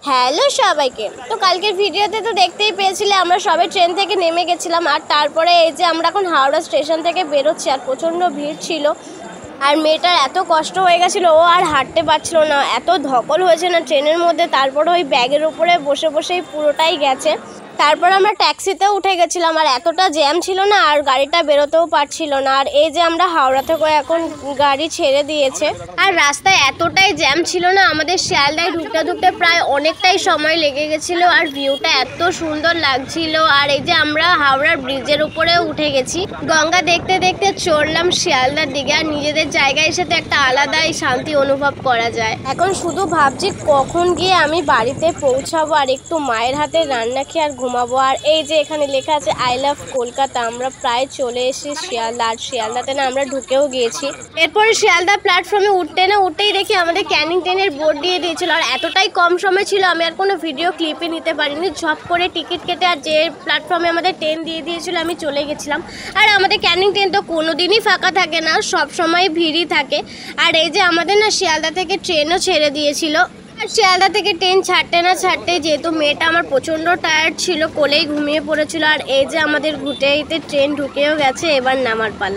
Hello সবাইকে। তো কালকের ভিডিওতে তো দেখতেই পেয়েছিলে আমরা সবাই ট্রেন থেকে নেমে গেছিলাম, আর তারপরে এই যে আমরা এখন হাওড়া স্টেশন থেকে বেরোচ্ছি, আর প্রচণ্ড ভিড় ছিল। আর মেয়েটার এত কষ্ট হয়ে গেছিলো, ও আর হাঁটতে পারছিল না, এত ধকল হয়েছে না ট্রেনের মধ্যে। তারপরে ওই ব্যাগের উপরে বসে বসেই পুরোটাই গেছে। তারপর আমরা ট্যাক্সিতেও উঠে গেছিলাম, আর এতটা জ্যাম ছিল না, আর গাড়িটা বেরোতেও পারছিল না। আর এই যে আমরা হাওড়া থেকে এখন গাড়ি ছেড়ে দিয়েছে, আর রাস্তায় এতটাই জ্যাম ছিল না, আমাদের শিয়ালদায় ঢুকতে ঢুকতে প্রায় অনেকটাই সময় লেগে গেছিলো। আর ভিউটা এত সুন্দর লাগছিল। আর এই যে আমরা হাওড়ার ব্রিজের উপরেও উঠে গেছি, গঙ্গা দেখতে দেখতে চড়লাম শিয়ালদার দিকে। আর নিজেদের জায়গায় এসে তো একটা আলাদাই শান্তি অনুভব করা যায়। এখন শুধু ভাবছি কখন গিয়ে আমি বাড়িতে পৌঁছাবো, আর একটু মায়ের হাতে রান্না খেয়ে আর ঘুমাবো। আর এই যে এখানে লেখা আছে আই লাভ কলকাতা। আমরা প্রায় চলে এসেছি শিয়ালদা, আর শিয়ালদাতে না আমরা ঢুকেও গিয়েছি। এরপরে শিয়ালদা প্ল্যাটফর্মে উঠতেই দেখি আমাদের ক্যানিং ট্রেনের বোর্ড দিয়ে দিয়েছিল। আর এতটাই কম সময় ছিল, আমি আর কোনো ভিডিও ক্লিপই নিতে পারিনি। ঝপ করে টিকিট কেটে আর যে প্ল্যাটফর্মে আমাদের ট্রেন দিয়ে দিয়েছিল আমি চলে গেছিলাম। আর আমাদের ক্যানিং ট্রেন তো কোনো দিনই ফাঁকা থাকে না, সব সময় ভিড়ই থাকে। আর এই যে আমাদের না শিয়ালদা থেকে ট্রেনও ছেড়ে দিয়েছিল। আর শিয়ালদা থেকে ট্রেন ছাড়তে না ছাড়তে যেহেতু মেয়েটা আমার প্রচণ্ড টায়ার্ড ছিল, কোলেই ঘুমিয়ে পড়েছিল। আর এই যে আমাদের ঘুটেইতে ট্রেন ঢুকেও গেছে, এবার নামার পালা।